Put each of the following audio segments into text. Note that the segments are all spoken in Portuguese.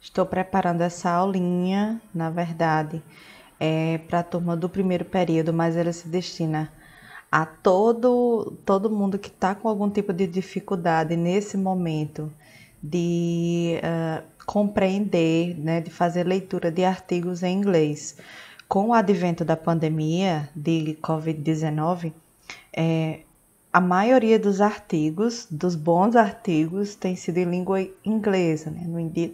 Estou preparando essa aulinha, na verdade, para a turma do primeiro período, mas ela se destina a todo mundo que está com algum tipo de dificuldade nesse momento de compreender, né, de fazer leitura de artigos em inglês. Com o advento da pandemia de Covid-19, a maioria dos artigos, dos bons artigos, tem sido em língua inglesa, né?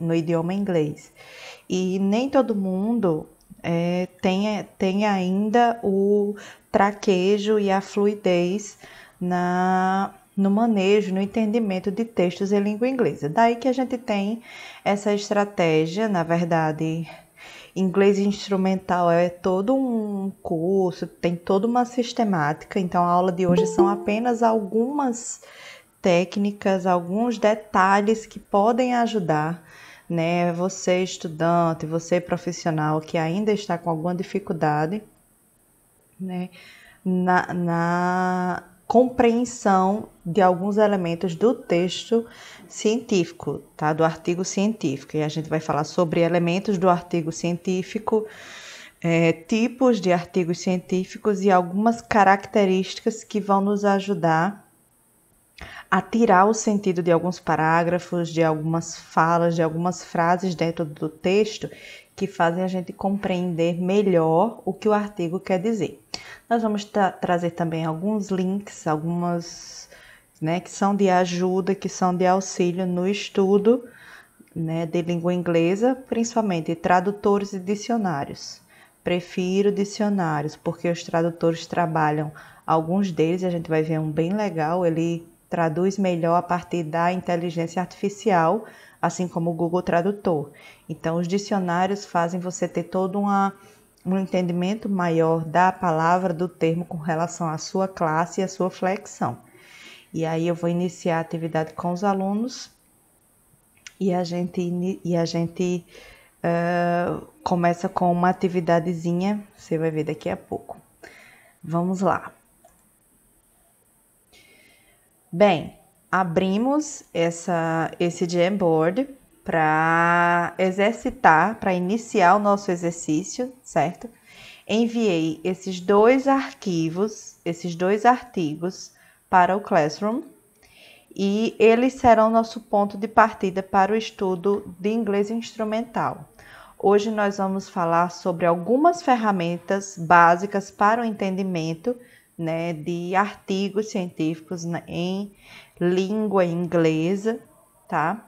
No idioma inglês. E nem todo mundo tem ainda o traquejo e a fluidez no manejo, no entendimento de textos em língua inglesa. Daí que a gente tem essa estratégia, na verdade. Inglês instrumental é todo um curso, tem toda uma sistemática, então a aula de hoje são apenas algumas técnicas, alguns detalhes que podem ajudar, né, você estudante, você profissional que ainda está com alguma dificuldade, né, na compreensão de alguns elementos do texto científico, tá? Do artigo científico. E a gente vai falar sobre elementos do artigo científico, tipos de artigos científicos e algumas características que vão nos ajudar a tirar o sentido de alguns parágrafos, de algumas falas, de algumas frases dentro do texto que fazem a gente compreender melhor o que o artigo quer dizer. Nós vamos trazer também alguns links, algumas, né, que são de ajuda, que são de auxílio no estudo, né, de língua inglesa, principalmente tradutores e dicionários. Prefiro dicionários, porque os tradutores trabalham, alguns deles, a gente vai ver um bem legal, ele traduz melhor a partir da inteligência artificial, assim como o Google Tradutor. Então, os dicionários fazem você ter todo um entendimento maior da palavra, do termo com relação à sua classe e à sua flexão. E aí eu vou iniciar a atividade com os alunos e a gente começa com uma atividadezinha, você vai ver daqui a pouco. Vamos lá. Bem, abrimos esse Jamboard para exercitar, para iniciar o nosso exercício, certo? Enviei esses dois arquivos, esses dois artigos para o Classroom e eles serão nosso ponto de partida para o estudo de inglês instrumental. Hoje nós vamos falar sobre algumas ferramentas básicas para o entendimento, né, de artigos científicos em língua inglesa, tá?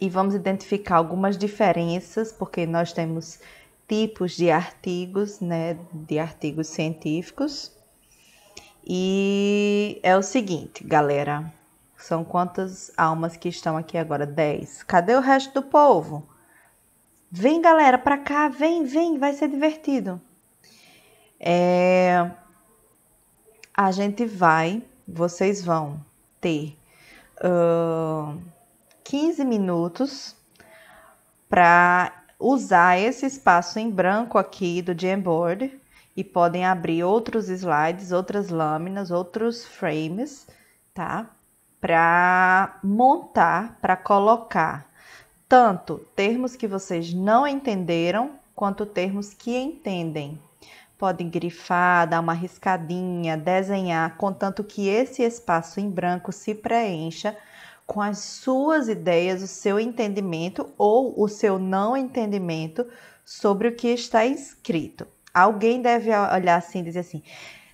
E vamos identificar algumas diferenças, porque nós temos tipos de artigos, né, de artigos científicos. E é o seguinte, galera, são quantas almas que estão aqui agora? 10. Cadê o resto do povo? Vem, galera, pra cá, vem, vai ser divertido. Vocês vão ter 15 minutos para usar esse espaço em branco aqui do Jamboard e podem abrir outros slides, outras lâminas, outros frames, tá? Para montar, para colocar tanto termos que vocês não entenderam, quanto termos que entendem. Podem grifar, dar uma riscadinha, desenhar, contanto que esse espaço em branco se preencha com as suas ideias, o seu entendimento ou o seu não entendimento sobre o que está escrito. Alguém deve olhar assim e dizer assim,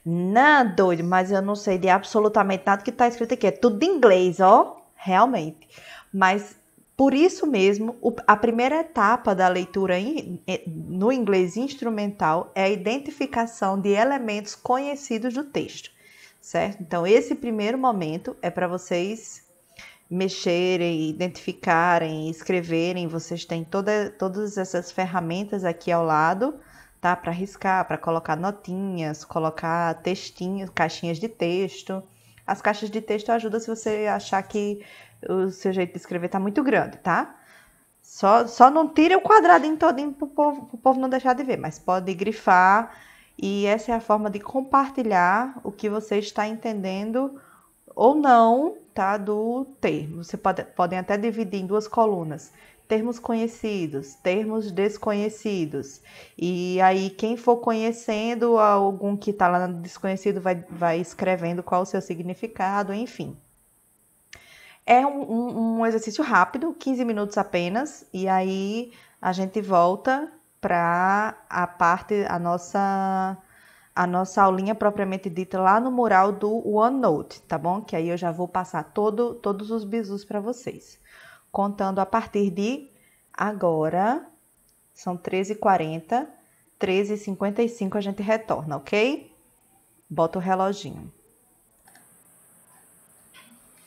não, doido, mas eu não sei de absolutamente nada que está escrito aqui. É tudo em inglês, ó, realmente. Mas por isso mesmo, a primeira etapa da leitura no inglês instrumental é a identificação de elementos conhecidos do texto, certo? Então, esse primeiro momento é para vocês mexerem, identificarem, escreverem. Vocês têm todas essas ferramentas aqui ao lado, tá? Para riscar, para colocar notinhas, colocar textinhos, caixinhas de texto. As caixas de texto ajudam se você achar que o seu jeito de escrever tá muito grande, tá? Só não tire o quadradinho todinho pro povo não deixar de ver, mas pode grifar. E essa é a forma de compartilhar o que você está entendendo ou não, tá? Do termo. Você podem até dividir em duas colunas. termos conhecidos, termos desconhecidos. E aí, quem for conhecendo algum que está lá no desconhecido vai escrevendo qual o seu significado, enfim. É um exercício rápido, 15 minutos apenas, e aí a gente volta para a nossa aulinha propriamente dita lá no mural do OneNote, tá bom? Que aí eu já vou passar todos os bizus para vocês. Contando a partir de agora, são 13h40, 13h55 a gente retorna, ok? Bota o reloginho.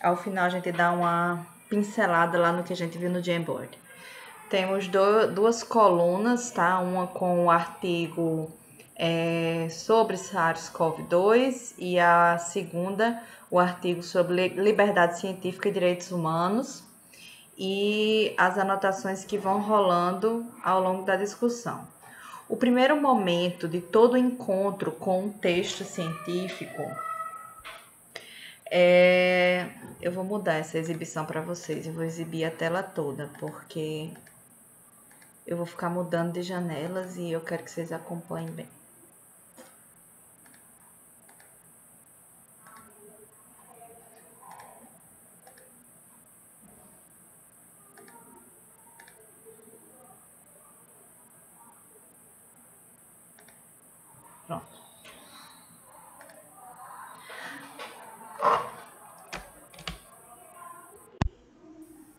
Ao final a gente dá uma pincelada lá no que a gente viu no Jamboard. Temos duas colunas, tá? Uma com o artigo sobre SARS-CoV-2 e a segunda, o artigo sobre liberdade científica e direitos humanos e as anotações que vão rolando ao longo da discussão. O primeiro momento de todo encontro com um texto científico eu vou mudar essa exibição para vocês, eu vou exibir a tela toda, porque eu vou ficar mudando de janelas e eu quero que vocês acompanhem bem. Pronto.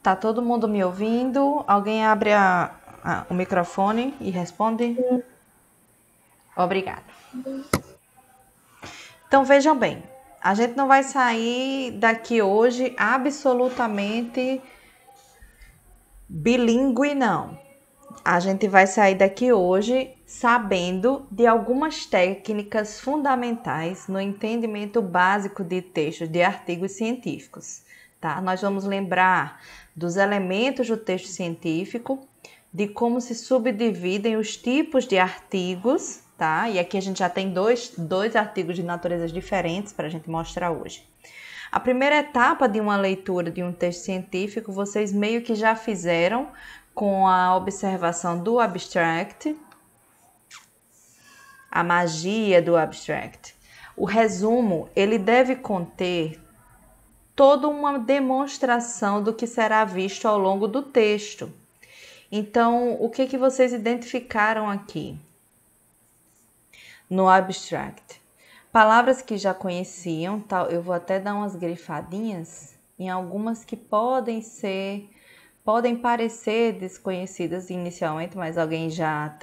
Tá todo mundo me ouvindo? Alguém abre o microfone e responde? Sim. Obrigada. Então, vejam bem, a gente não vai sair daqui hoje absolutamente bilíngue, não. A gente vai sair daqui hoje sabendo de algumas técnicas fundamentais no entendimento básico de textos de artigos científicos, tá? Nós vamos lembrar dos elementos do texto científico, de como se subdividem os tipos de artigos, tá? E aqui a gente já tem dois artigos de naturezas diferentes para a gente mostrar hoje. A primeira etapa de uma leitura de um texto científico, vocês meio que já fizeram com a observação do abstract, a magia do abstract. O resumo, ele deve conter toda uma demonstração do que será visto ao longo do texto. Então, o que vocês identificaram aqui no abstract? Palavras que já conheciam, tá? Eu vou até dar umas grifadinhas em algumas que podem parecer desconhecidas inicialmente, mas alguém já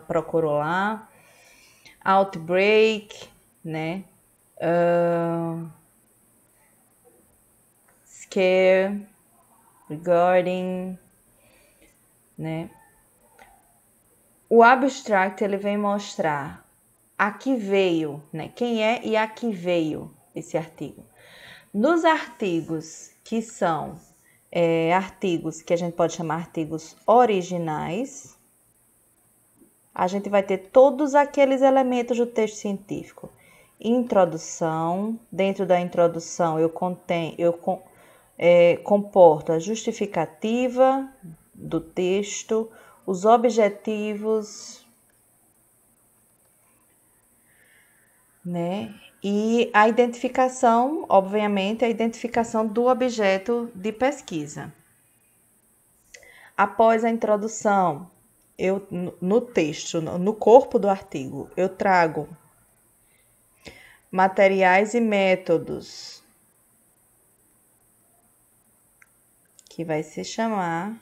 procurou lá. Outbreak, né? Scare, regarding, né? O abstract ele vem mostrar a que veio, né? Quem é e a que veio esse artigo. Nos artigos que são artigos que a gente pode chamar artigos originais, a gente vai ter todos aqueles elementos do texto científico. Introdução, dentro da introdução eu comporto a justificativa do texto, os objetivos, né? E a identificação, obviamente, a identificação do objeto de pesquisa. Após a introdução, no texto, no corpo do artigo, eu trago materiais e métodos, que vai se chamar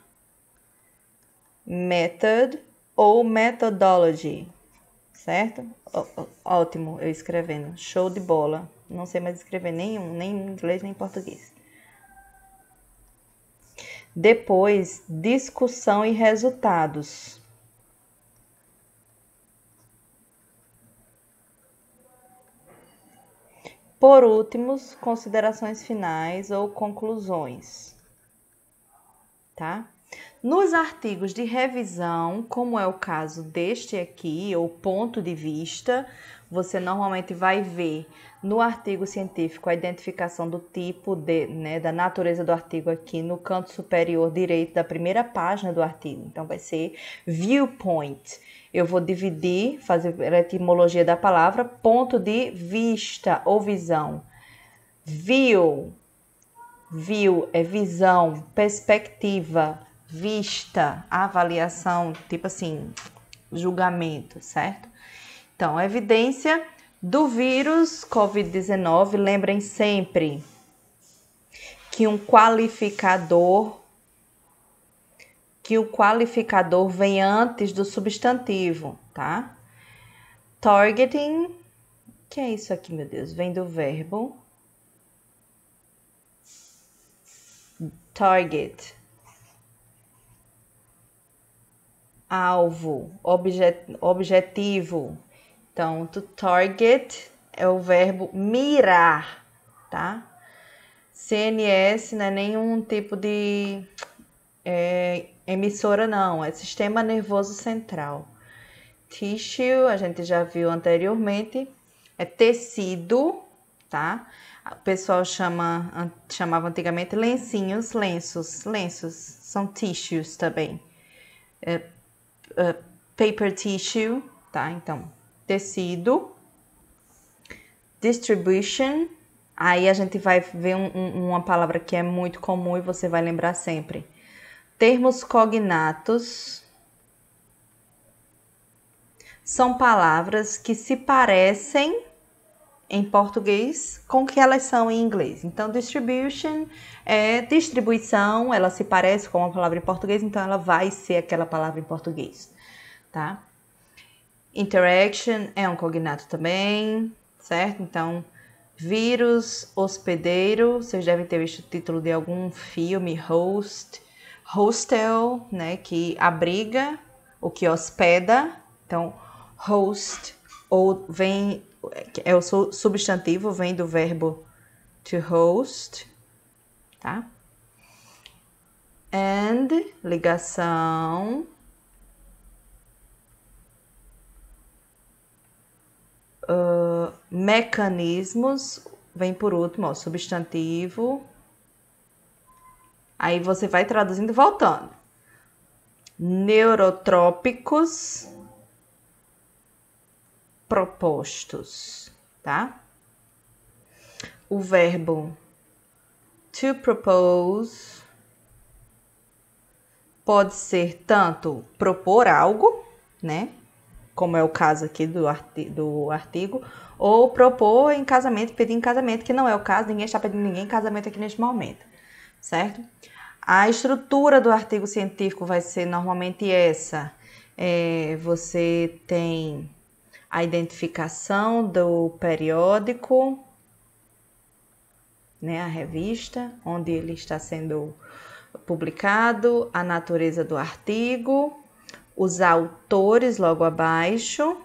method ou methodology, certo? Ótimo, eu escrevendo, show de bola. Não sei mais escrever nem em inglês nem em português. Depois, discussão e resultados. Por último, considerações finais ou conclusões, tá? Nos artigos de revisão, como é o caso deste aqui, ou ponto de vista, você normalmente vai ver no artigo científico a identificação do tipo, da natureza do artigo aqui no canto superior direito da primeira página do artigo. Então, vai ser viewpoint. Eu vou dividir, fazer a etimologia da palavra, ponto de vista ou visão. View é visão, perspectiva, vista, avaliação, tipo assim, julgamento, certo? Então, evidência do vírus COVID-19, lembrem sempre que o qualificador vem antes do substantivo, tá? Targeting, que é isso aqui, meu Deus? Vem do verbo target. Alvo, objetivo. Então, to target é o verbo mirar, tá? CNS não é nenhum tipo de emissora, não. É sistema nervoso central. Tissue, a gente já viu anteriormente, é tecido, tá? O pessoal chamava antigamente lencinhos, lenços. São tissues também. Paper tissue, tá? Então, tecido. Distribution, aí a gente vai ver uma palavra que é muito comum e você vai lembrar sempre. Termos cognatos são palavras que se parecem em português com o que elas são em inglês. Então, distribution é distribuição, ela se parece com uma palavra em português, então ela vai ser aquela palavra em português, tá? Interaction é um cognato também, certo? Então, vírus, hospedeiro, vocês devem ter visto o título de algum filme, hostel, né, que abriga, o que hospeda. Então, host, é o substantivo, vem do verbo to host, tá? And, ligação. Mecanismos, vem por último, ó, substantivo. Aí você vai traduzindo voltando. Neurotrópicos propostos, tá? O verbo to propose pode ser tanto propor algo, né? Como é o caso aqui do artigo, ou propor em casamento, pedir em casamento, que não é o caso, ninguém está pedindo ninguém em casamento aqui neste momento, certo? A estrutura do artigo científico vai ser normalmente essa. Você tem a identificação do periódico, né, a revista, onde ele está sendo publicado, a natureza do artigo, os autores logo abaixo.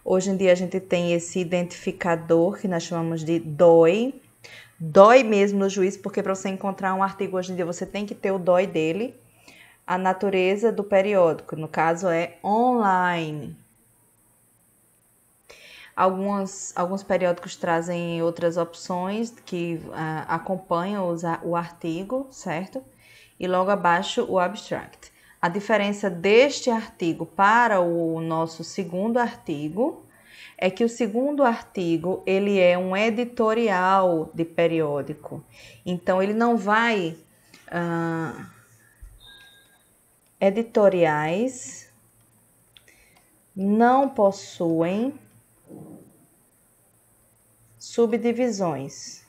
Hoje em dia a gente tem esse identificador que nós chamamos de DOI. DOI mesmo no juízo, porque para você encontrar um artigo hoje em dia você tem que ter o DOI dele. A natureza do periódico, no caso é online. Alguns periódicos trazem outras opções que acompanham o artigo, certo? E logo abaixo o abstract. A diferença deste artigo para o nosso segundo artigo é que o segundo artigo ele é um editorial de periódico. Então, ele não vai... editoriais não possuem subdivisões,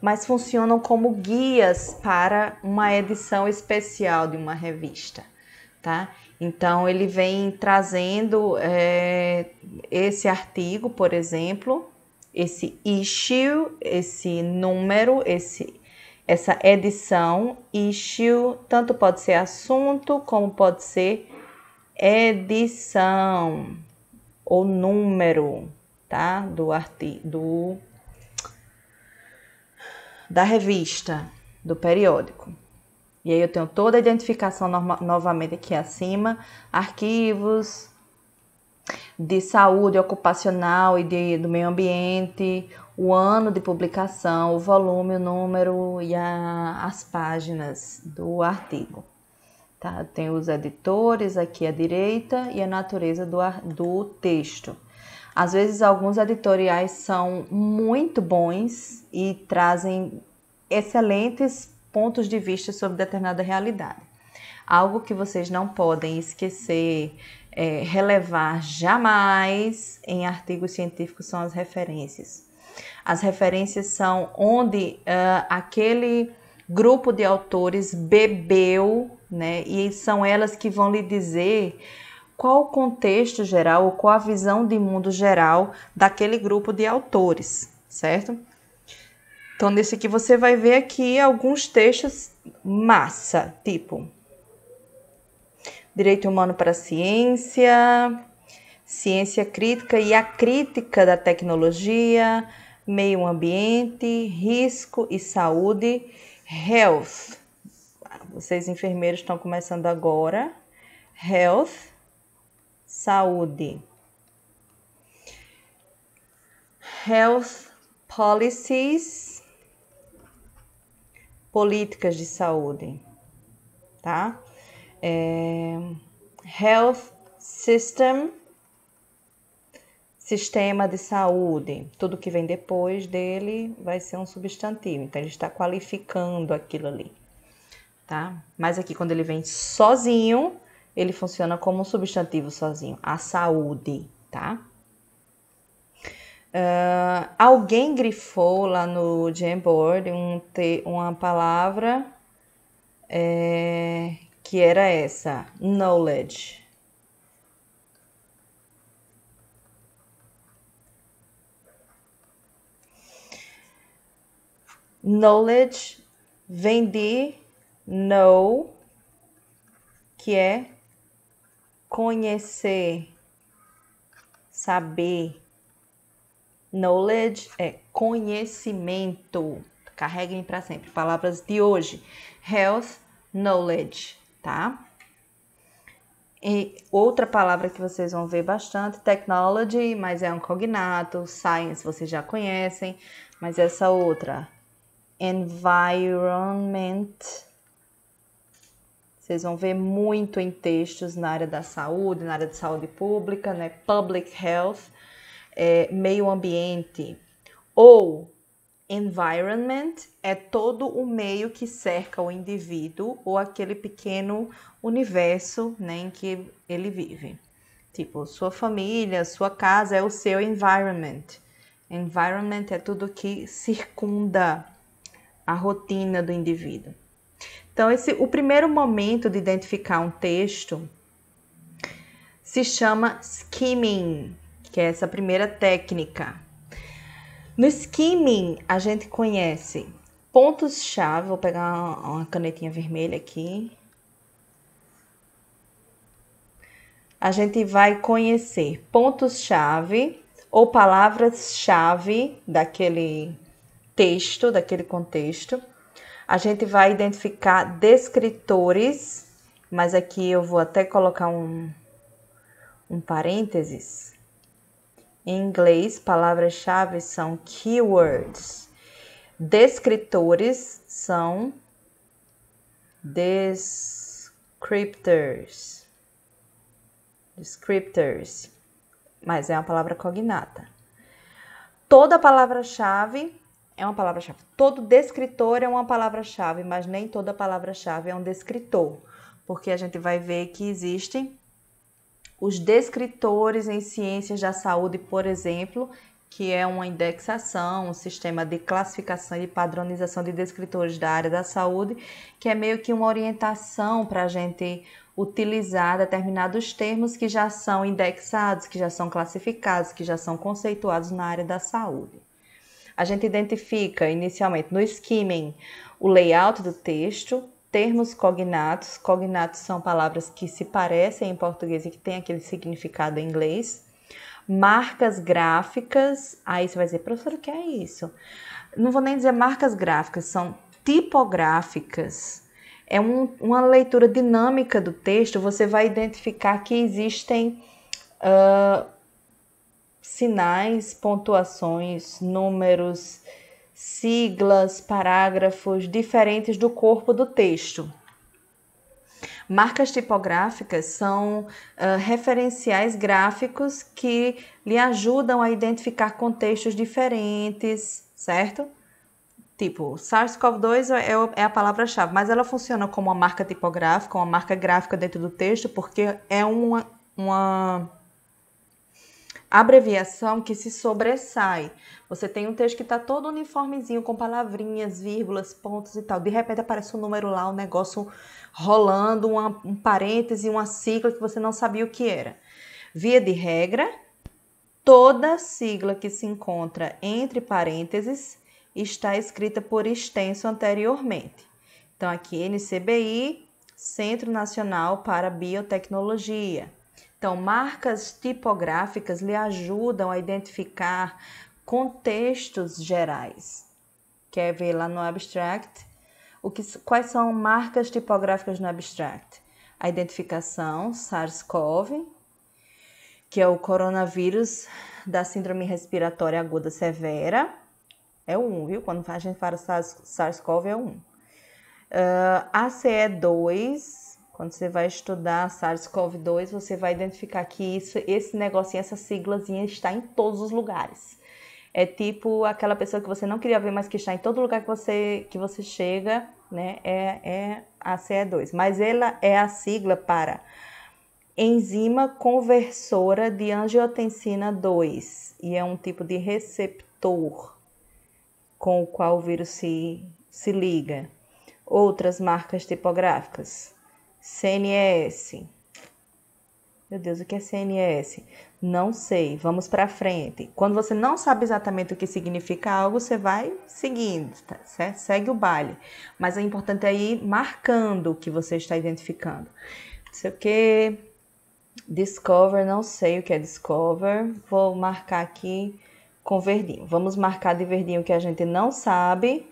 mas funcionam como guias para uma edição especial de uma revista, tá? Então, ele vem trazendo esse artigo, por exemplo, esse issue, esse número, essa edição. Issue tanto pode ser assunto como pode ser edição ou número, tá? Da revista, do periódico. E aí eu tenho toda a identificação novamente aqui acima, arquivos de saúde ocupacional e do meio ambiente, o ano de publicação, o volume, o número e as páginas do artigo. Tá? Tem os editores aqui à direita e a natureza do texto. Às vezes alguns editoriais são muito bons e trazem excelentes pontos de vista sobre determinada realidade. Algo que vocês não podem esquecer, relevar jamais em artigos científicos são as referências. As referências são onde aquele grupo de autores bebeu, né? E são elas que vão lhe dizer qual o contexto geral ou qual a visão de mundo geral daquele grupo de autores, certo? Então, nesse aqui você vai ver aqui alguns textos massa, tipo Direito Humano para a Ciência, Ciência Crítica e a Crítica da Tecnologia, Meio Ambiente, Risco e Saúde, Health. Vocês enfermeiros estão começando agora. Health, saúde. Health Policies, políticas de saúde, tá? Health System, sistema de saúde. Tudo que vem depois dele vai ser um substantivo. Então, ele está qualificando aquilo ali, tá? Mas aqui, quando ele vem sozinho, ele funciona como um substantivo sozinho. A saúde, tá? Alguém grifou lá no Jamboard uma palavra que era essa, knowledge. Knowledge vem de know, que é conhecer, saber. Knowledge é conhecimento. Carreguem para sempre. Palavras de hoje. Health, knowledge, tá? E outra palavra que vocês vão ver bastante, technology, mas é um cognato. Science, vocês já conhecem, mas essa outra, environment, vocês vão ver muito em textos na área da saúde, na área de saúde pública, né? Public health, meio ambiente. Ou environment é todo o meio que cerca o indivíduo ou aquele pequeno universo, né, em que ele vive. Tipo, sua família, sua casa é o seu environment. Environment é tudo que circunda a rotina do indivíduo. Então, o primeiro momento de identificar um texto se chama skimming, que é essa primeira técnica. No skimming, a gente conhece pontos-chave. Vou pegar uma canetinha vermelha aqui. A gente vai conhecer pontos-chave ou palavras-chave daquele texto, daquele contexto. A gente vai identificar descritores, mas aqui eu vou até colocar um parênteses. Em inglês, palavras-chave são keywords. Descritores são descriptors. Descriptors. Mas é uma palavra cognata. Toda palavra-chave é uma palavra-chave. Todo descritor é uma palavra-chave, mas nem toda palavra-chave é um descritor. Porque a gente vai ver que existem os descritores em ciências da saúde, por exemplo, que é uma indexação, um sistema de classificação e padronização de descritores da área da saúde, que é meio que uma orientação para a gente utilizar determinados termos que já são indexados, que já são classificados, que já são conceituados na área da saúde. A gente identifica inicialmente no skimming o layout do texto, termos cognatos. Cognatos são palavras que se parecem em português e que têm aquele significado em inglês. Marcas gráficas. Aí você vai dizer, professor, o que é isso? Não vou nem dizer marcas gráficas, são tipográficas. É uma leitura dinâmica do texto. Você vai identificar que existem sinais, pontuações, números, siglas, parágrafos diferentes do corpo do texto. Marcas tipográficas são referenciais gráficos que lhe ajudam a identificar contextos diferentes, certo? Tipo, SARS-CoV-2 é a palavra-chave, mas ela funciona como uma marca tipográfica, uma marca gráfica dentro do texto, porque é uma abreviação que se sobressai. Você tem um texto que está todo uniformezinho, com palavrinhas, vírgulas, pontos e tal. De repente aparece um número lá, um negócio rolando, um parêntese, uma sigla que você não sabia o que era. Via de regra, toda sigla que se encontra entre parênteses está escrita por extenso anteriormente. Então, aqui, NCBI, Centro Nacional para Biotecnologia. Então, marcas tipográficas lhe ajudam a identificar contextos gerais. Quer ver lá no abstract? Quais são marcas tipográficas no abstract? A identificação SARS-CoV, que é o coronavírus da síndrome respiratória aguda severa. É o 1, viu? Quando a gente fala SARS-CoV é o 1. ACE2, quando você vai estudar SARS-CoV-2, você vai identificar que esse negocinho, essa siglazinha está em todos os lugares. É tipo aquela pessoa que você não queria ver, mas que está em todo lugar que você chega, né? É a ACE2. Mas ela é a sigla para enzima conversora de angiotensina 2. E é um tipo de receptor com o qual o vírus se liga. Outras marcas tipográficas. CNS. Meu Deus, o que é CNS? Não sei, vamos para frente. Quando você não sabe exatamente o que significa algo, você vai seguindo, tá certo? Segue o baile. Mas é importante é ir marcando o que você está identificando. Não sei o que. Discover, não sei o que é Discover. Vou marcar aqui com verdinho. Vamos marcar de verdinho o que a gente não sabe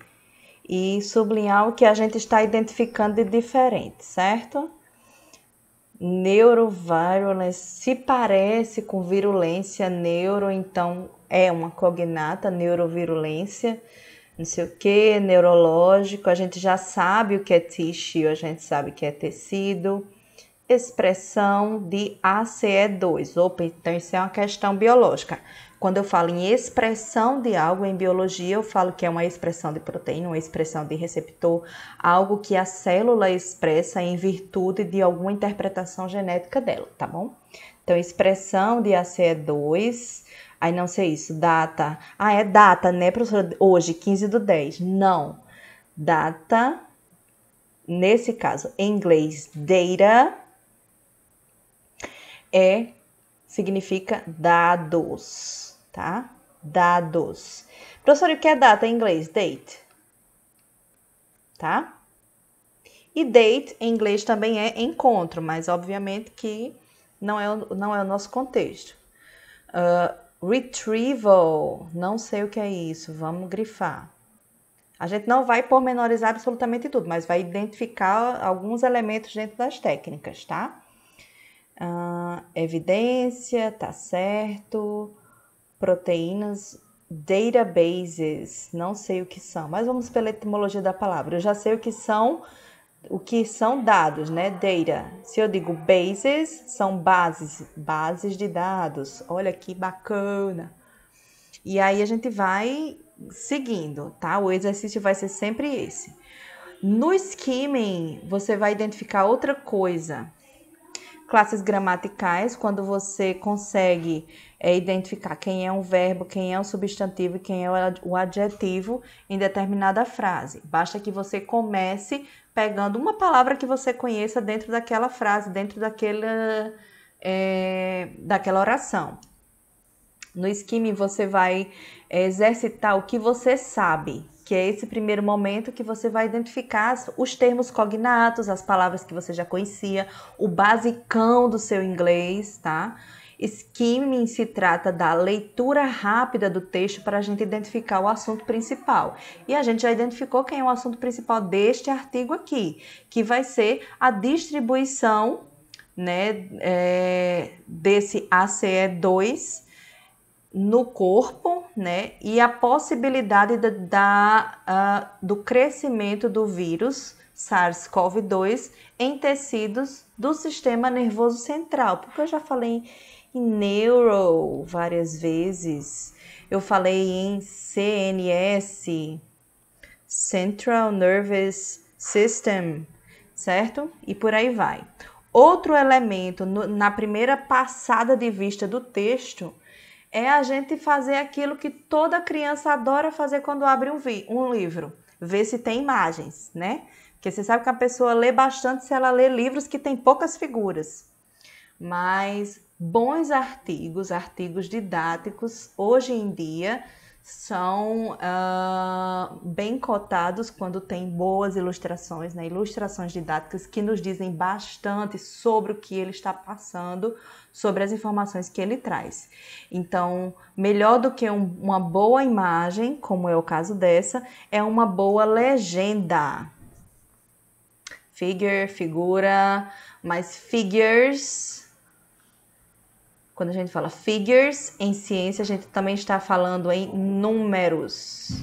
e sublinhar o que a gente está identificando de diferente, certo? Neurovirulence, se parece com virulência, então é uma cognata, neurovirulência, não sei o que, neurológico, a gente já sabe o que é tissue, a gente sabe o que é tecido, expressão de ACE2, opa, então isso é uma questão biológica. Quando eu falo em expressão de algo em biologia, eu falo que é uma expressão de proteína, uma expressão de receptor, algo que a célula expressa em virtude de alguma interpretação genética dela, tá bom? Então, expressão de ACE2, aí não sei isso, data. Ah, é data, né, professora? Hoje, 15/10. Não. Data, nesse caso, em inglês, data, significa dados, tá? Dados. Professor, o que é data em inglês? Date. Tá? E date em inglês também é encontro, mas obviamente que não é o nosso contexto. Retrieval, não sei o que é isso, vamos grifar. A gente não vai pormenorizar absolutamente tudo, mas vai identificar alguns elementos dentro das técnicas, tá? Evidência, tá certo. Proteínas, databases, não sei o que são, mas vamos pela etimologia da palavra. Eu já sei o que são dados, né? Data. Se eu digo bases, são bases de dados. Olha que bacana. E aí a gente vai seguindo, tá? O exercício vai ser sempre esse. No skimming, você vai identificar outra coisa. Classes gramaticais, quando você consegue identificar quem é um verbo, quem é um substantivo e quem é o adjetivo em determinada frase. Basta que você comece pegando uma palavra que você conheça dentro daquela frase, dentro daquela oração. No skimming, você vai exercitar o que você sabe, que é esse primeiro momento que você vai identificar os termos cognatos, as palavras que você já conhecia, o basicão do seu inglês, tá? Skimming se trata da leitura rápida do texto para a gente identificar o assunto principal. E a gente já identificou quem é o assunto principal deste artigo aqui, que vai ser a distribuição, né, desse ACE2 no corpo, né, e a possibilidade do crescimento do vírus SARS-CoV-2 em tecidos do sistema nervoso central, porque eu já falei em neuro várias vezes, eu falei em CNS, Central Nervous System, certo? E por aí vai. Outro elemento na primeira passada de vista do texto é a gente fazer aquilo que toda criança adora fazer quando abre um livro, ver se tem imagens, né? Porque você sabe que a pessoa lê bastante se ela lê livros que tem poucas figuras. Mas bons artigos didáticos, hoje em dia, são bem cotados quando tem boas ilustrações, né? Ilustrações didáticas que nos dizem bastante sobre o que ele está passando, sobre as informações que ele traz. Então, melhor do que uma boa imagem, como é o caso dessa, é uma boa legenda. Figura, mas figures, quando a gente fala figures em ciência, a gente também está falando em números,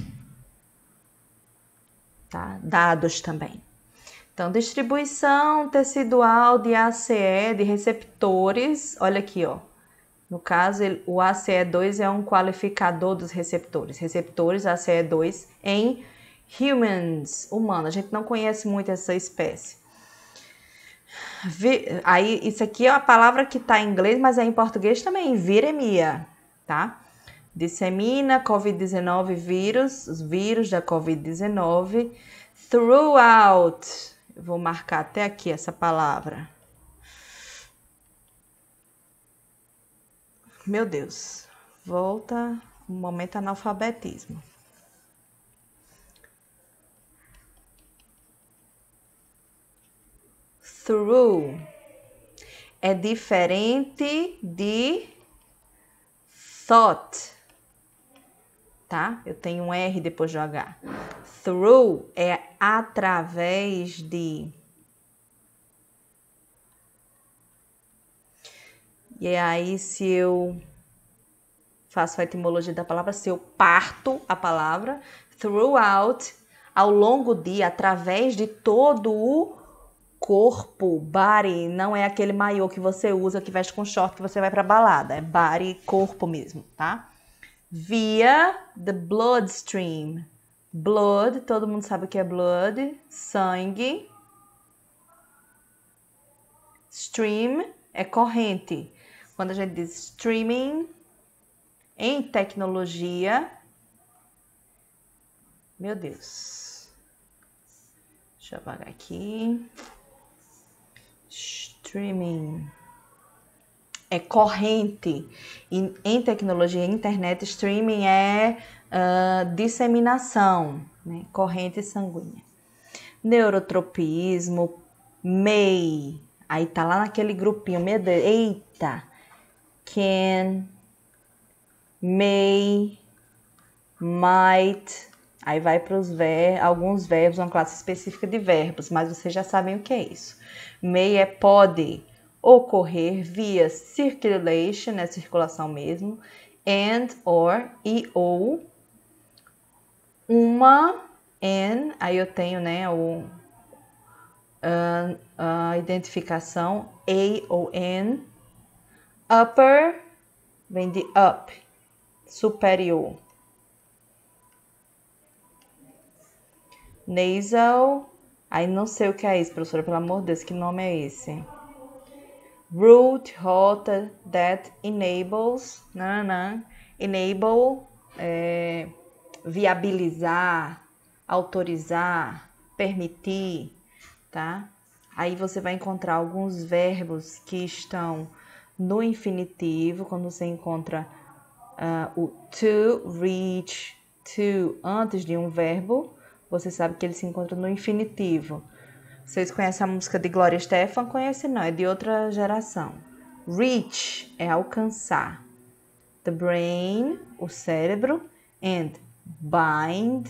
tá? Dados também. Então, distribuição tecidual de ACE, de receptores, olha aqui, ó. No caso, o ACE2 é um qualificador dos receptores. Receptores ACE2 em humans, humanos. A gente não conhece muito essa espécie. Aí, isso aqui é a palavra que está em inglês, mas é em português também, viremia, tá? Dissemina COVID-19 vírus, os vírus da COVID-19, throughout, eu vou marcar até aqui essa palavra. Meu Deus, volta um momento analfabetismo. Through é diferente de thought, tá? Eu tenho um R depois do H. Through é através de. E aí, se eu faço a etimologia da palavra, se eu parto a palavra, throughout, ao longo de, através de todo o corpo, body, não é aquele maiô que você usa, que veste com short, que você vai pra balada. É body, corpo mesmo, tá? Via the bloodstream. Blood, todo mundo sabe o que é blood, sangue. Stream é corrente. Quando a gente diz streaming, em tecnologia, meu Deus. Deixa eu apagar aqui. Streaming é corrente. Em tecnologia, internet, streaming é disseminação, né? Corrente sanguínea. Neurotropismo, MEI. Aí tá lá naquele grupinho. Meu Deus, eita! Can, may, might. Aí vai para alguns verbos, uma classe específica de verbos, mas vocês já sabem o que é isso. May é pode ocorrer via circulation, né, circulação mesmo, and, or, e ou, uma, and, aí eu tenho, né, a identificação, a ou an, upper, vem de up, superior. Nasal, aí não sei o que é isso, professora, pelo amor de Deus, que nome é esse? Route, rota, that enables, enable, viabilizar, autorizar, permitir, tá? Aí você vai encontrar alguns verbos que estão no infinitivo, quando você encontra o to, reach, to antes de um verbo, você sabe que ele se encontra no infinitivo. Vocês conhecem a música de Gloria Estefan? Conhecem não, é de outra geração. Reach é alcançar. The brain, o cérebro. And bind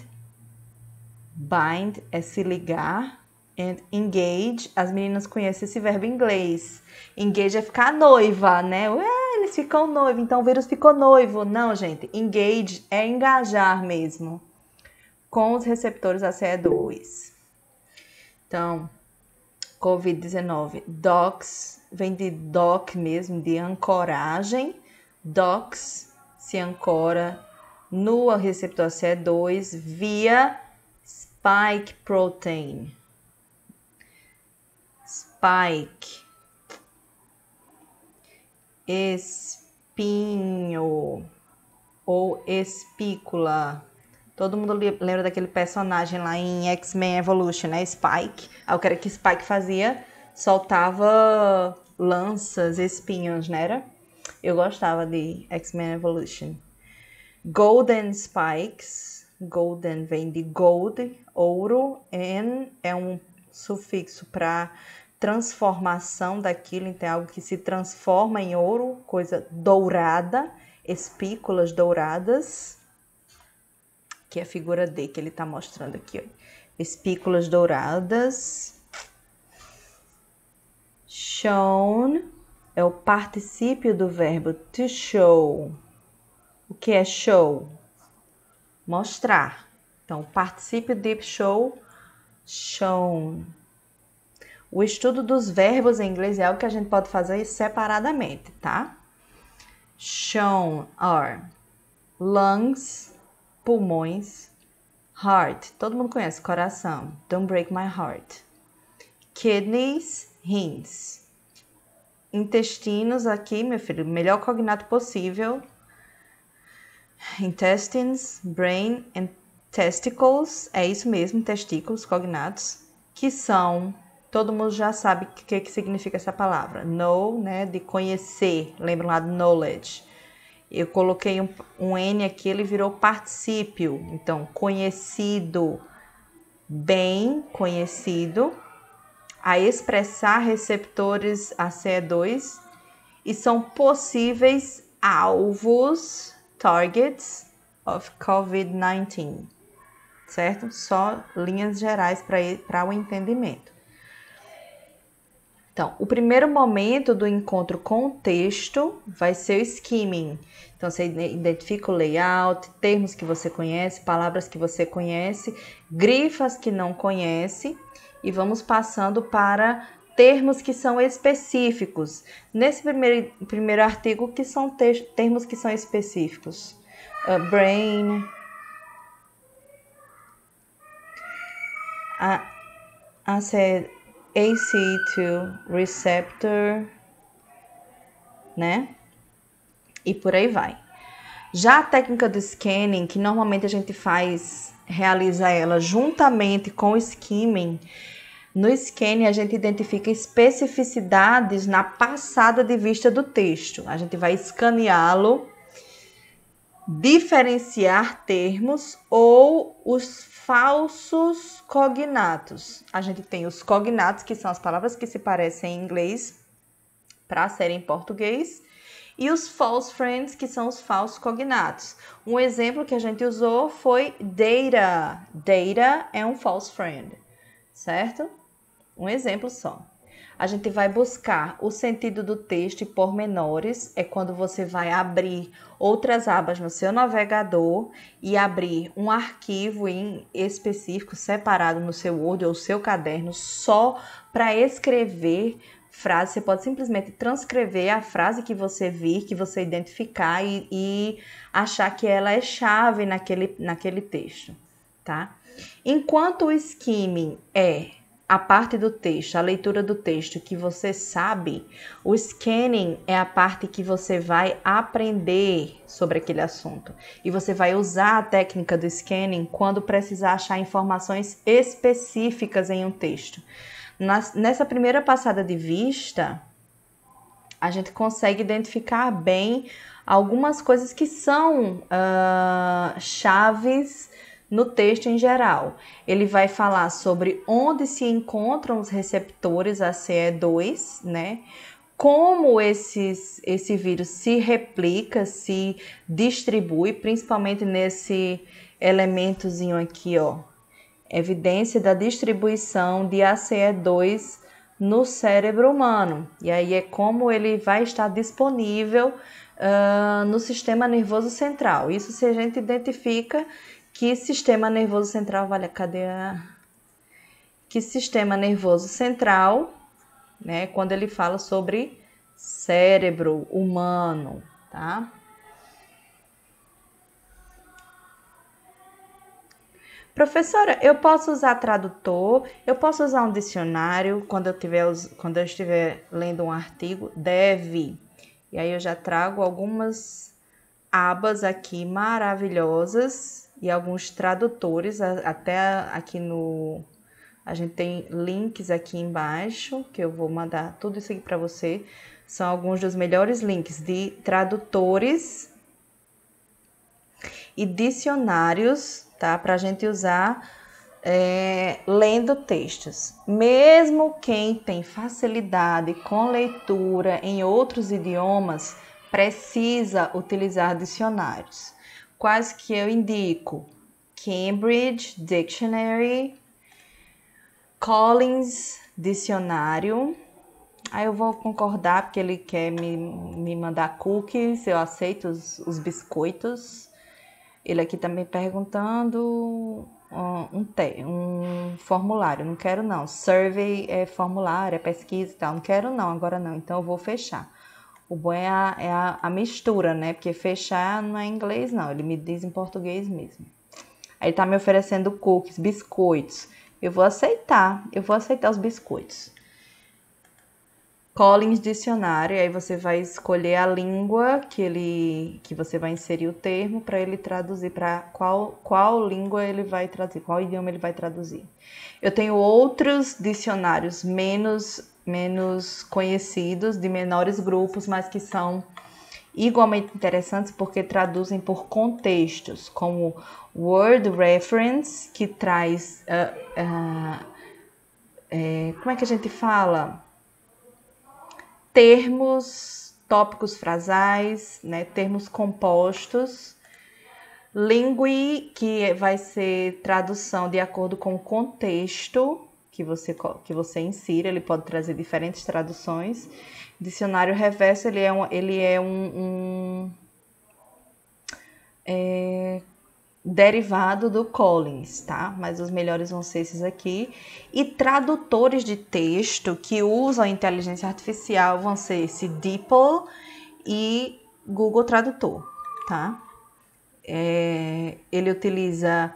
é se ligar. And engage, as meninas conhecem esse verbo em inglês. Engage é ficar noiva, né? Ué, eles ficam noivos, então o vírus ficou noivo. Não, gente, engage é engajar mesmo com os receptores ACE2. Então, COVID-19, docks, vem de dock mesmo, de ancoragem. Docks se ancora no receptor ACE2 via spike protein. Spike, espinho ou espícula. Todo mundo lembra daquele personagem lá em X-Men Evolution, né? Spike. O que era que Spike fazia? Soltava lanças, espinhos, né? Era? Eu gostava de X-Men Evolution. Golden spikes. Golden vem de gold, ouro. And é um sufixo para transformação daquilo, então é algo que se transforma em ouro, coisa dourada, espículas douradas, que é a figura D que ele está mostrando aqui, ó. Espículas douradas. Shown é o particípio do verbo to show. O que é show? Mostrar. Então, o particípio de show, shown. O estudo dos verbos em inglês é algo que a gente pode fazer separadamente, tá? Shown are lungs, pulmões, heart, todo mundo conhece, coração, don't break my heart. Kidneys, rins. Intestinos aqui, meu filho, melhor cognato possível. Intestines, brain and testicles, é isso mesmo, testículos, cognatos, que são... Todo mundo já sabe o que significa essa palavra. Know, né, de conhecer. Lembram lá do knowledge. Eu coloquei um N aqui, ele virou particípio. Então, conhecido, bem conhecido. A expressar receptores ACE2 e são possíveis alvos, targets of COVID-19. Certo? Só linhas gerais para o entendimento. Então, o primeiro momento do encontro com o texto vai ser o skimming. Então, você identifica o layout, termos que você conhece, palavras que você conhece, grifas que não conhece, e vamos passando para termos que são específicos. Nesse primeiro artigo, que são termos que são específicos? Brain, ACE2 receptor, né? E por aí vai. Já a técnica do scanning, que normalmente a gente realiza ela juntamente com o skimming, no scanning a gente identifica especificidades na passada de vista do texto. A gente vai escaneá-lo, diferenciar termos ou os falsos cognatos. A gente tem os cognatos, que são as palavras que se parecem em inglês para serem em português, e os false friends, que são os falsos cognatos. Um exemplo que a gente usou foi data. Data é um false friend, certo? Um exemplo só. A gente vai buscar o sentido do texto e pormenores, é quando você vai abrir outras abas no seu navegador e abrir um arquivo em específico, separado no seu Word ou seu caderno, só para escrever frase. Você pode simplesmente transcrever a frase que você vir, que você identificar e achar que ela é chave naquele texto, tá? Enquanto o skimming é a parte do texto, a leitura do texto que você sabe, o scanning é a parte que você vai aprender sobre aquele assunto. E você vai usar a técnica do scanning quando precisar achar informações específicas em um texto. Nessa primeira passada de vista, a gente consegue identificar bem algumas coisas que são chaves no texto em geral. Ele vai falar sobre onde se encontram os receptores ACE2, né? como esse vírus se replica, se distribui, principalmente nesse elementozinho aqui, ó, evidência da distribuição de ACE2 no cérebro humano. E aí é como ele vai estar disponível no sistema nervoso central. Isso se a gente identifica que sistema nervoso central, que sistema nervoso central, né, quando ele fala sobre cérebro humano, tá? Professora, eu posso usar tradutor, eu posso usar um dicionário quando eu estiver lendo um artigo? Deve. E aí eu já trago algumas abas aqui maravilhosas e alguns tradutores, até aqui a gente tem links aqui embaixo, que eu vou mandar tudo isso aqui para você. São alguns dos melhores links de tradutores e dicionários, tá? Para a gente usar lendo textos. Mesmo quem tem facilidade com leitura em outros idiomas, precisa utilizar dicionários. Quais que eu indico? Cambridge Dictionary, Collins Dicionário. Aí eu vou concordar porque ele quer me mandar cookies, eu aceito os biscoitos. Ele aqui também perguntando um formulário, não quero não. Survey é formulário, é pesquisa e tal, não quero não, agora não, então eu vou fechar. O bom é a mistura, né? Porque fechar não é em inglês não, ele me diz em português mesmo. Aí ele tá me oferecendo cookies, biscoitos. Eu vou aceitar os biscoitos. Collins Dicionário, aí você vai escolher a língua que você vai inserir o termo para ele traduzir para qual língua ele vai traduzir, qual idioma ele vai traduzir. Eu tenho outros dicionários menos conhecidos, de menores grupos, mas que são igualmente interessantes porque traduzem por contextos, como Word Reference, que traz, como é que a gente fala? Termos, tópicos frasais, né? Termos compostos. Lingui, que vai ser tradução de acordo com o contexto que você insira, ele pode trazer diferentes traduções. Dicionário reverso, ele é um derivado do Collins, tá? Mas os melhores vão ser esses aqui. E tradutores de texto que usam inteligência artificial vão ser esse DeepL e Google Tradutor, tá? Ele utiliza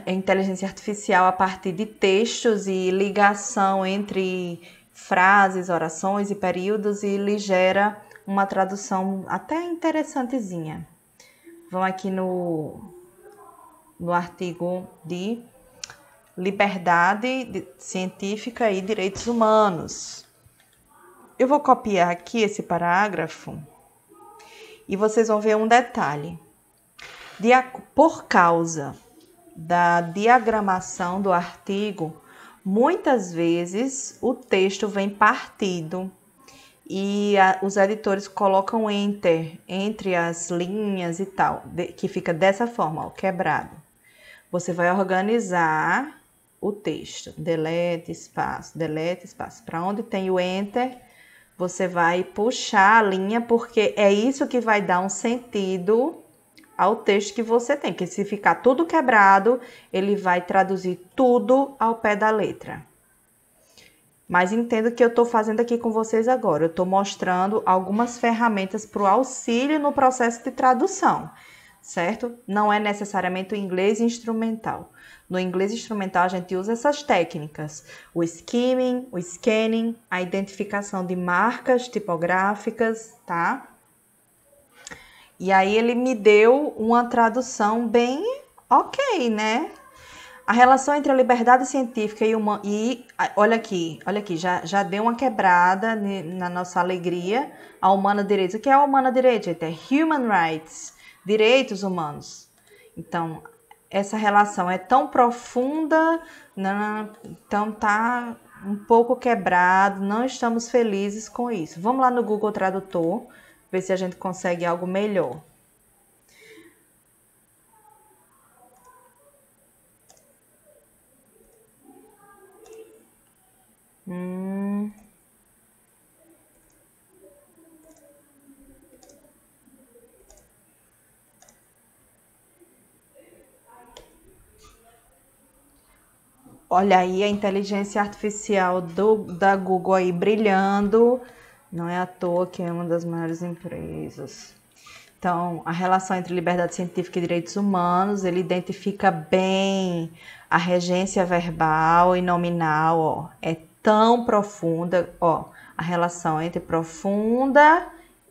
a inteligência artificial a partir de textos e ligação entre frases, orações e períodos, e ele gera uma tradução até interessantezinha. Vamos aqui no artigo de liberdade científica e direitos humanos. Eu vou copiar aqui esse parágrafo e vocês vão ver um detalhe. Por causa da diagramação do artigo, muitas vezes o texto vem partido e os editores colocam enter entre as linhas e tal, que fica dessa forma, ó, quebrado. Você vai organizar o texto, delete espaço. Para onde tem o enter, você vai puxar a linha, porque é isso que vai dar um sentido ao texto que você tem, porque se ficar tudo quebrado, ele vai traduzir tudo ao pé da letra. Mas entendo que eu estou fazendo aqui com vocês agora. Eu estou mostrando algumas ferramentas para o auxílio no processo de tradução, certo? Não é necessariamente o inglês instrumental. No inglês instrumental, a gente usa essas técnicas. O skimming, o scanning, a identificação de marcas tipográficas, tá? E aí ele me deu uma tradução bem ok, né? A relação entre a liberdade científica e olha aqui, já deu uma quebrada na nossa alegria. A humana direito. O que é a humana direito? É human rights, direitos humanos. Então, essa relação é tão profunda, então tá um pouco quebrado, não estamos felizes com isso. Vamos lá no Google Tradutor, ver se a gente consegue algo melhor. Olha aí a inteligência artificial da Google aí brilhando. Não é à toa que é uma das maiores empresas. Então, a relação entre liberdade científica e direitos humanos, ele identifica bem a regência verbal e nominal, ó. É tão profunda, ó, a relação entre profunda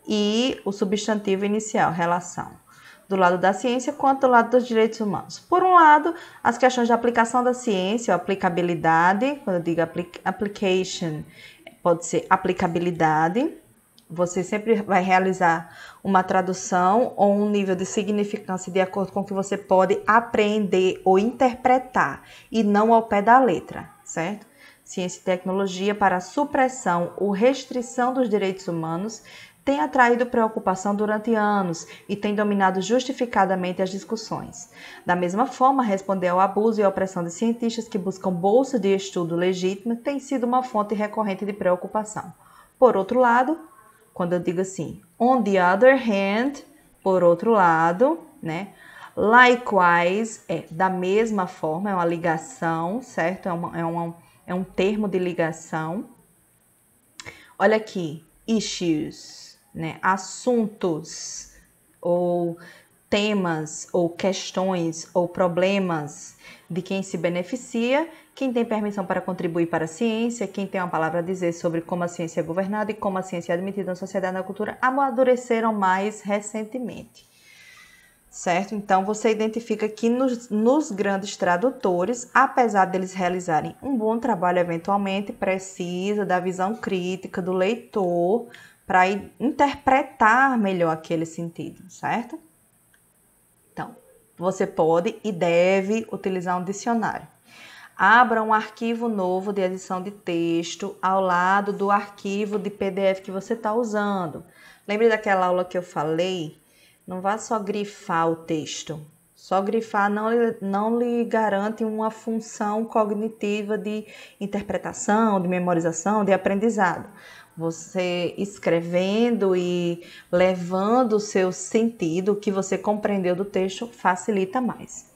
e o substantivo inicial, relação. Do lado da ciência quanto do lado dos direitos humanos. Por um lado, as questões de aplicação da ciência, ou aplicabilidade, quando eu digo application, pode ser aplicabilidade. Você sempre vai realizar uma tradução ou um nível de significância de acordo com o que você pode apreender ou interpretar, e não ao pé da letra, certo? Ciência e tecnologia para a supressão ou restrição dos direitos humanos tem atraído preocupação durante anos e tem dominado justificadamente as discussões. Da mesma forma, responder ao abuso e à opressão de cientistas que buscam bolsa de estudo legítimo tem sido uma fonte recorrente de preocupação. Por outro lado, quando eu digo assim, on the other hand, por outro lado, né? Likewise, da mesma forma, é uma ligação, certo? É um termo de ligação. Olha aqui, issues, né? Assuntos, ou temas, ou questões, ou problemas de quem se beneficia, quem tem permissão para contribuir para a ciência, quem tem uma palavra a dizer sobre como a ciência é governada e como a ciência é admitida na sociedade e na cultura, amadureceram mais recentemente. Certo? Então, você identifica que nos grandes tradutores, apesar deles realizarem um bom trabalho eventualmente, precisa da visão crítica do leitor para interpretar melhor aquele sentido, certo? Então, você pode e deve utilizar um dicionário. Abra um arquivo novo de edição de texto ao lado do arquivo de PDF que você está usando. Lembre daquela aula que eu falei? Não vá só grifar o texto. Só grifar não lhe garante uma função cognitiva de interpretação, de memorização, de aprendizado. Você escrevendo e levando o seu sentido, o que você compreendeu do texto, facilita mais.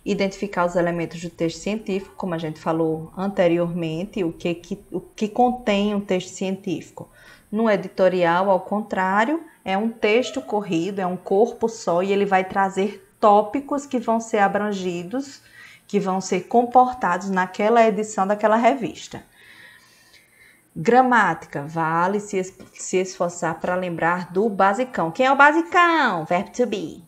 Identificar os elementos do texto científico, como a gente falou anteriormente, o que contém um texto científico. No editorial, ao contrário, é um texto corrido, é um corpo só, e ele vai trazer tópicos que vão ser abrangidos, que vão ser comportados naquela edição daquela revista. Gramática, vale se esforçar para lembrar do basicão. Quem é o basicão? Verbo to be.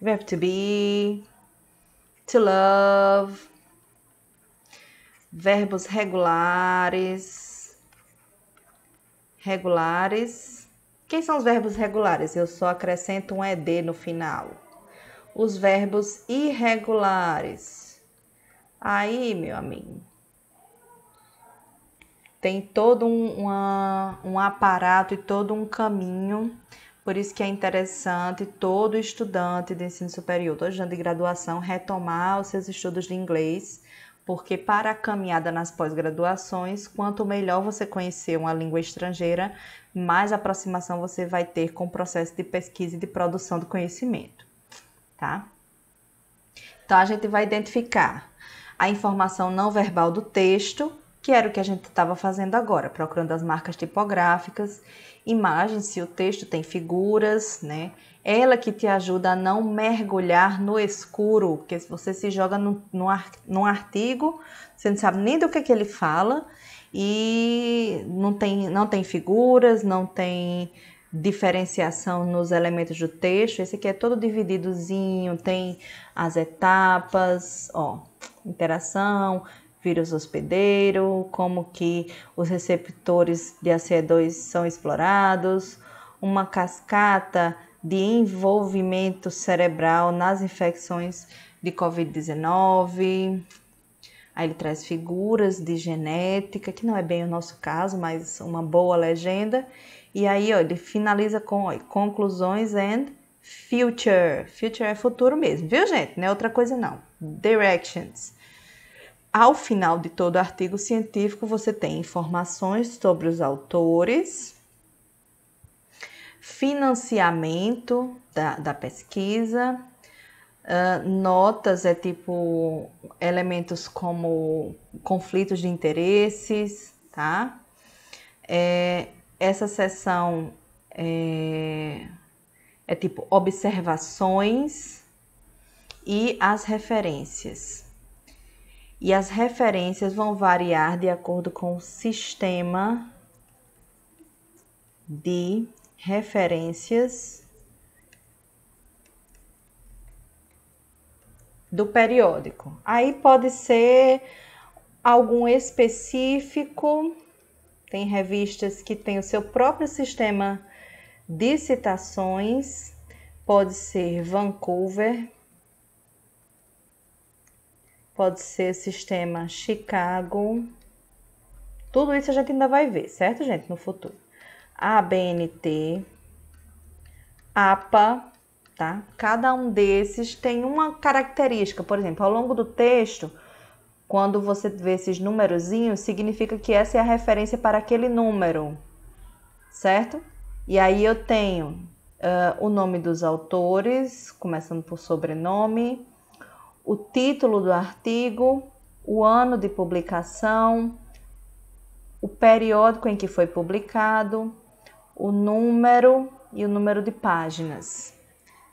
Verbo to be, to love, verbos regulares. Quem são os verbos regulares? Eu só acrescento um ed no final. Os verbos irregulares. Aí, meu amigo, tem todo um aparato e todo um caminho. Por isso que é interessante todo estudante de ensino superior, todo estudante de graduação, retomar os seus estudos de inglês, porque para a caminhada nas pós-graduações, quanto melhor você conhecer uma língua estrangeira, mais aproximação você vai ter com o processo de pesquisa e de produção do conhecimento, tá? Então, a gente vai identificar a informação não verbal do texto, que era o que a gente estava fazendo agora, procurando as marcas tipográficas, imagens, se o texto tem figuras, né? Ela que te ajuda a não mergulhar no escuro, porque se você se joga num artigo, você não sabe nem do que ele fala, e não tem figuras, não tem diferenciação nos elementos do texto. Esse aqui é todo divididozinho, tem as etapas, ó, interação, vírus hospedeiro, como que os receptores de ACE2 são explorados, uma cascata de envolvimento cerebral nas infecções de Covid-19, Aí ele traz figuras de genética, que não é bem o nosso caso, mas uma boa legenda. E aí, ó, ele finaliza com conclusões and future. Future é futuro mesmo, viu, gente? Não é outra coisa, não. Directions. Ao final de todo artigo científico, você tem informações sobre os autores, financiamento da pesquisa, notas é tipo elementos como conflitos de interesses, tá? Essa seção é tipo observações e as referências. E as referências vão variar de acordo com o sistema de referências do periódico. Aí pode ser algum específico, tem revistas que têm o seu próprio sistema de citações, pode ser Vancouver, pode ser sistema Chicago, tudo isso a gente ainda vai ver, certo, gente, no futuro. ABNT, APA, tá? Cada um desses tem uma característica, por exemplo, ao longo do texto, quando você vê esses numerozinhos, significa que essa é a referência para aquele número, certo? E aí eu tenho o nome dos autores, começando por sobrenome, o título do artigo, o ano de publicação, o periódico em que foi publicado, o número e o número de páginas,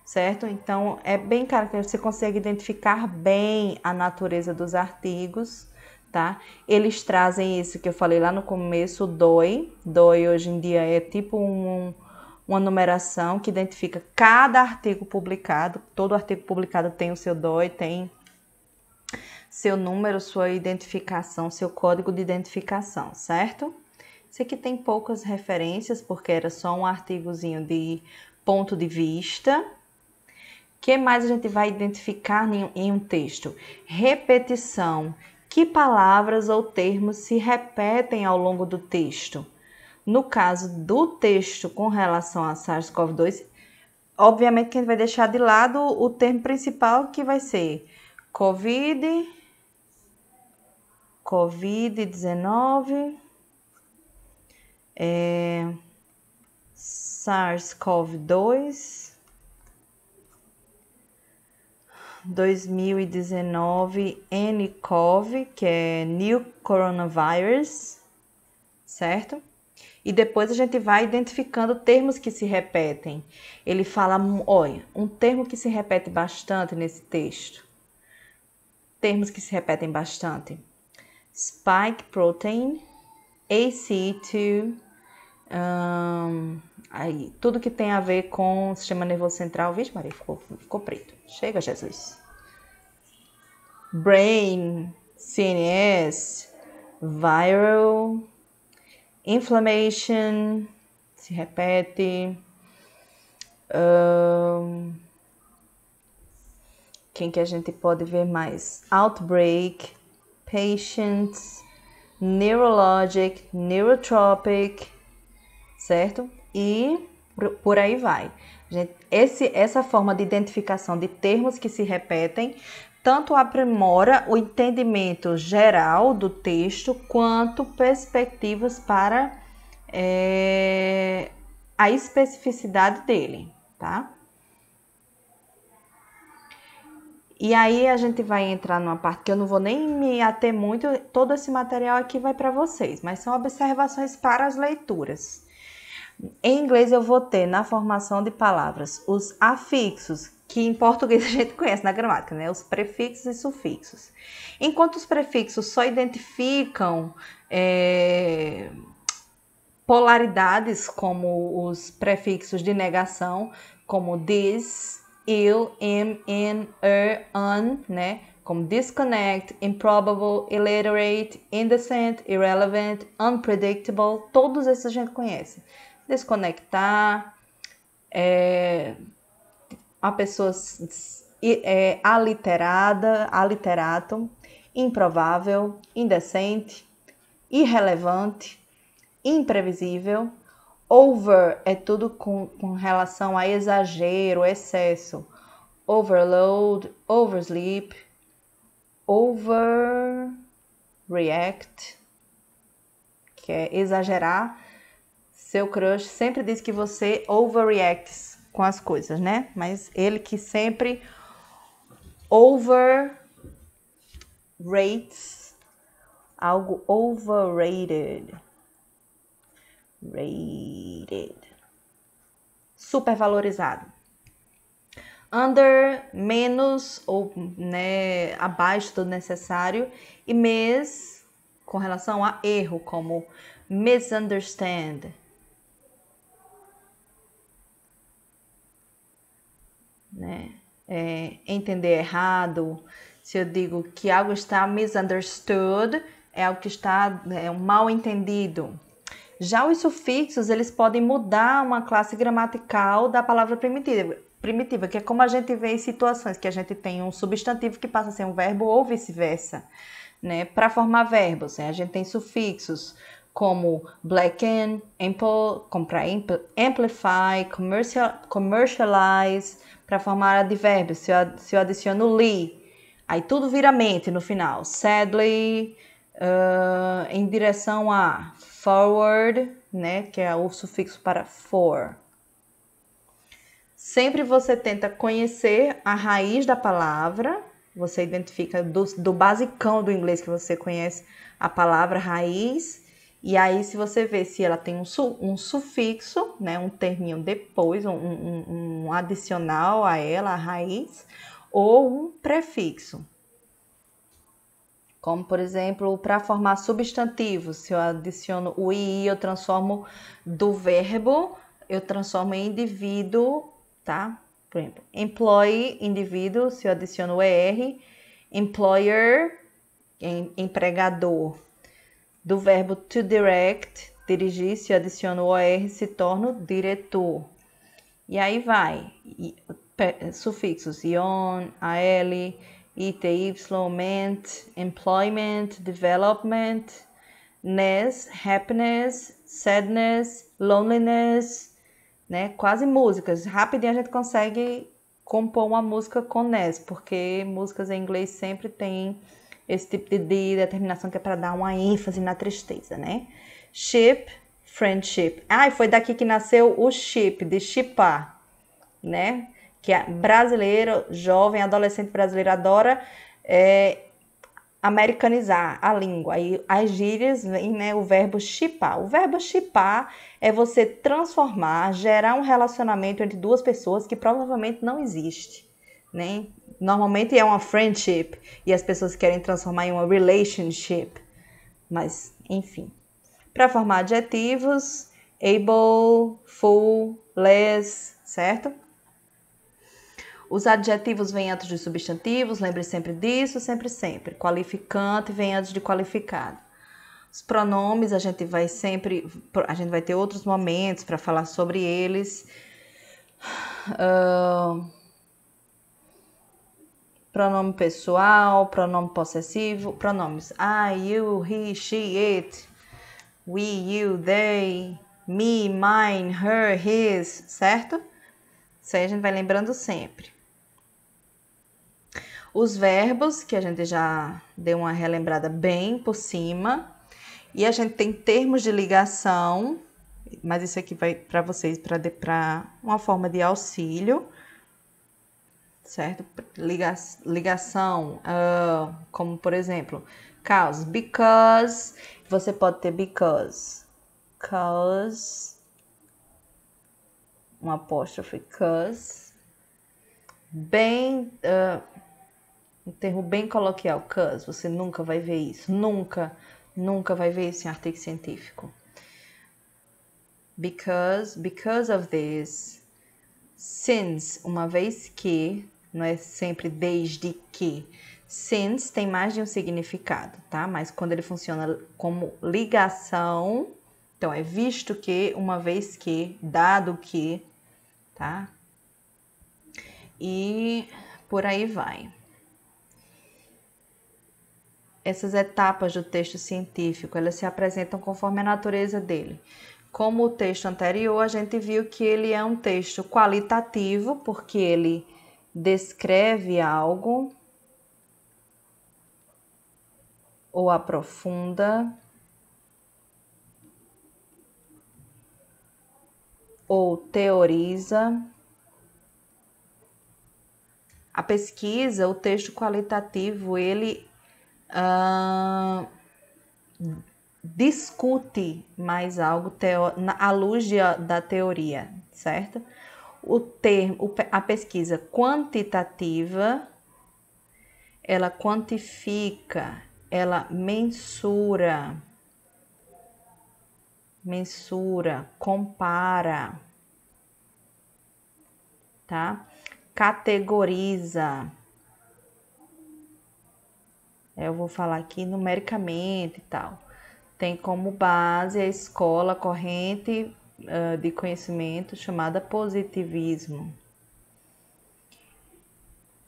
certo? Então, é bem claro que você consegue identificar bem a natureza dos artigos, tá? Eles trazem isso que eu falei lá no começo, o DOI. DOI hoje em dia é tipo uma numeração que identifica cada artigo publicado. Todo artigo publicado tem o seu DOI, tem seu número, sua identificação, seu código de identificação, certo? Esse aqui tem poucas referências, porque era só um artigozinho de ponto de vista. O que mais a gente vai identificar em um texto? Repetição. Que palavras ou termos se repetem ao longo do texto? No caso do texto com relação a SARS-CoV-2, obviamente que a gente vai deixar de lado o termo principal, que vai ser COVID-19, SARS-CoV-2, 2019 nCoV, que é New Coronavirus, certo? E depois a gente vai identificando termos que se repetem. Ele fala, olha, um termo que se repete bastante nesse texto. Termos que se repetem bastante. Spike protein, ACE2, aí, tudo que tem a ver com o sistema nervoso central. Vixe, Maria, ficou preto. Chega, Jesus. Brain, CNS, viral, inflammation, se repete. Quem que a gente pode ver mais? Outbreak, patients, neurologic, neurotropic, certo? E por aí vai. Gente, essa forma de identificação de termos que se repetem tanto aprimora o entendimento geral do texto, quanto perspectivas para a especificidade dele, tá? E aí a gente vai entrar numa parte que eu não vou nem me ater muito, todo esse material aqui vai para vocês, mas são observações para as leituras. Em inglês eu vou ter na formação de palavras os afixos, que em português a gente conhece na gramática, né? Os prefixos e sufixos. Enquanto os prefixos só identificam polaridades, como os prefixos de negação, como this, ill, am, in, un, né? Como disconnect, improbable, illiterate, indecent, irrelevant, unpredictable, todos esses a gente conhece. Desconectar, a pessoa aliterada, aliteratum, improvável, indecente, irrelevante, imprevisível. Over é tudo com relação a exagero, excesso. Overload, oversleep, overreact, que é exagerar. Seu crush sempre diz que você overreacts com as coisas, né? Mas ele que sempre overrates algo overrated. Rated. Supervalorizado. Under, menos ou né, abaixo do necessário. E mis, com relação a erro, como misunderstand. Né? Entender errado. Se eu digo que algo está misunderstood, é algo que está um mal entendido. Já os sufixos, eles podem mudar uma classe gramatical da palavra primitiva, que é como a gente vê em situações que a gente tem um substantivo que passa a ser um verbo ou vice-versa. Né? Para formar verbos, a gente tem sufixos como blacken, ample, comprar, amplify, commercialize, para formar advérbios. Se eu adiciono ly, aí tudo vira mente no final. Sadly, em direção a forward, né, que é o sufixo para for. Sempre você tenta conhecer a raiz da palavra, você identifica do basicão do inglês que você conhece a palavra raiz, e aí se você vê se ela tem um sufixo, né, um terminho depois, um adicional a ela, a raiz, ou um prefixo. Como, por exemplo, para formar substantivos, se eu adiciono o i, eu transformo do verbo, eu transformo em indivíduo, tá? Por exemplo, employee, indivíduo, se eu adiciono o er, employer, empregador. Do verbo to direct, dirigir, se eu adiciono o er, se torna diretor. E aí vai, sufixos, ion, al, ity, ment, employment, development, ness, happiness, sadness, loneliness, né? Quase músicas. Rapidinho a gente consegue compor uma música com ness, porque músicas em inglês sempre tem esse tipo de determinação que é para dar uma ênfase na tristeza, né? Ship, friendship. E foi daqui que nasceu o ship, de shippar, né? Que é brasileiro, jovem, adolescente brasileiro adora americanizar a língua. Aí as gírias vem, né, o verbo shippar. O verbo shippar é você transformar, gerar um relacionamento entre duas pessoas que provavelmente não existe, né? Normalmente é uma friendship e as pessoas querem transformar em uma relationship. Mas, enfim. Para formar adjetivos, able, full, less, certo? Os adjetivos vêm antes dos substantivos, lembre sempre disso, sempre, sempre. Qualificante vem antes de qualificado. Os pronomes, a gente vai ter outros momentos para falar sobre eles. Pronome pessoal, pronome possessivo, pronomes I, you, he, she, it, we, you, they, me, mine, her, his, certo? Isso aí a gente vai lembrando sempre. Os verbos, que a gente já deu uma relembrada bem por cima. E a gente tem termos de ligação, mas isso aqui vai para vocês para uma forma de auxílio, certo? Ligação, como por exemplo, cause, because, você pode ter because, um apóstrofe, cause, bem... um termo bem coloquial, cause, você nunca vai ver isso, nunca vai ver isso em artigo científico. Because of this, since, uma vez que, não é sempre desde que. Since tem mais de um significado, tá? Mas quando ele funciona como ligação, então é visto que, uma vez que, dado que, tá? E por aí vai. essas etapas do texto científico, elas se apresentam conforme a natureza dele. Como o texto anterior, a gente viu que ele é um texto qualitativo, porque ele descreve algo ou aprofunda ou teoriza. A pesquisa, o texto qualitativo, ele discute mais algo à luz da teoria, certo? A pesquisa quantitativa, ela quantifica, ela mensura, compara, tá? Categoriza. Eu vou falar aqui numericamente e tal. Tem como base a escola corrente de conhecimento chamada positivismo.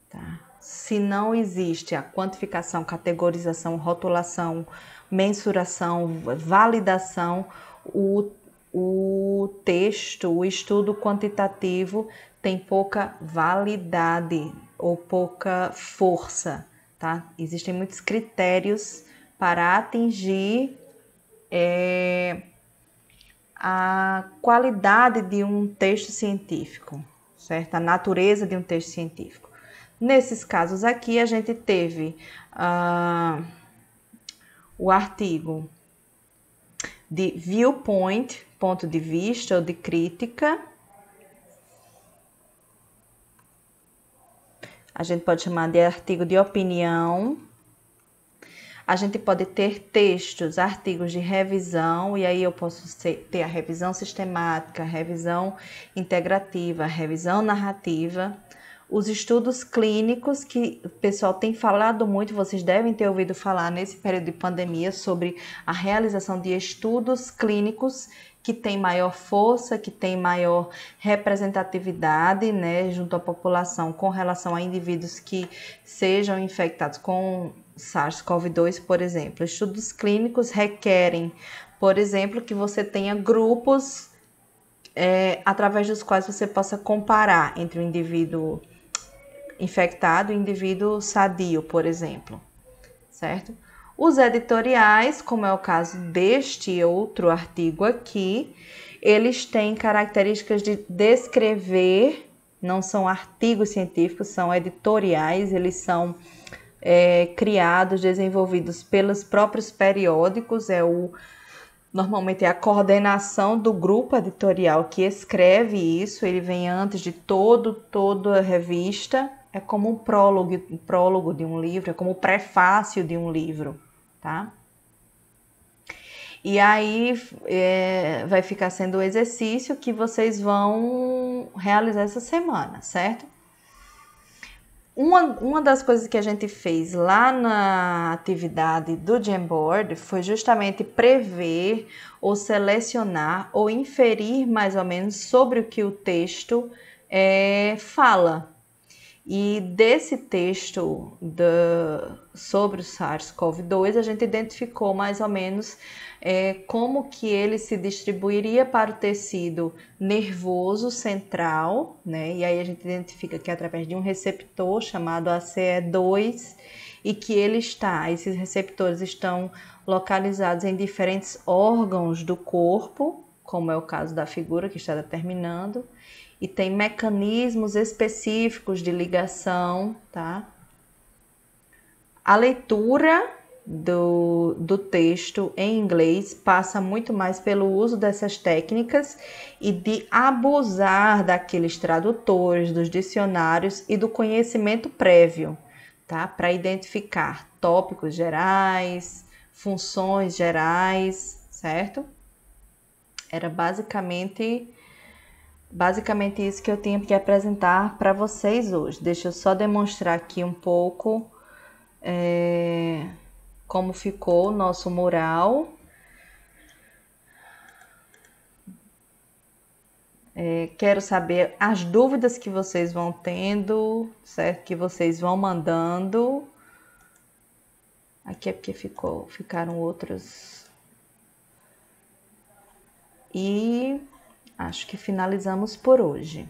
Tá? Se não existe a quantificação, categorização, rotulação, mensuração, validação, o texto, o estudo quantitativo tem pouca validade ou pouca força, tá? Existem muitos critérios para atingir a qualidade de um texto científico, certo? A natureza de um texto científico. Nesses casos aqui, a gente teve o artigo de viewpoint, ponto de vista ou de crítica. A gente pode chamar de artigo de opinião. A gente pode ter textos, artigos de revisão, e aí eu posso ter a revisão sistemática, a revisão integrativa, a revisão narrativa. Os estudos clínicos, que o pessoal tem falado muito, vocês devem ter ouvido falar nesse período de pandemia sobre a realização de estudos clínicos que tem maior força, que tem maior representatividade, né, junto à população com relação a indivíduos que sejam infectados com SARS-CoV-2, por exemplo. Estudos clínicos requerem, por exemplo, que você tenha grupos através dos quais você possa comparar entre o indivíduo infectado e o indivíduo sadio, por exemplo, certo? Os editoriais, como é o caso deste outro artigo aqui, eles têm características de descrever, não são artigos científicos, são editoriais, eles são criados, desenvolvidos pelos próprios periódicos, normalmente é a coordenação do grupo editorial que escreve isso, ele vem antes de toda a revista, é como um prólogo de um livro, é como o prefácio de um livro, tá? E aí vai ficar sendo o exercício que vocês vão realizar essa semana, certo? Uma das coisas que a gente fez lá na atividade do Jamboard foi justamente prever ou selecionar ou inferir mais ou menos sobre o que o texto fala. E desse texto sobre o SARS-CoV-2, a gente identificou mais ou menos como que ele se distribuiria para o tecido nervoso central, né? E aí a gente identifica que é através de um receptor chamado ACE2 e que esses receptores estão localizados em diferentes órgãos do corpo, como é o caso da figura que está determinando, e tem mecanismos específicos de ligação, tá? A leitura do texto em inglês passa muito mais pelo uso dessas técnicas e de abusar daqueles tradutores, dos dicionários e do conhecimento prévio, tá? Para identificar tópicos gerais, funções gerais, certo? Era basicamente isso que eu tinha que apresentar para vocês hoje. Deixa eu só demonstrar aqui um pouco como ficou o nosso mural. Quero saber as dúvidas que vocês vão tendo, certo? Que vocês vão mandando. Aqui é porque ficaram outros. E acho que finalizamos por hoje.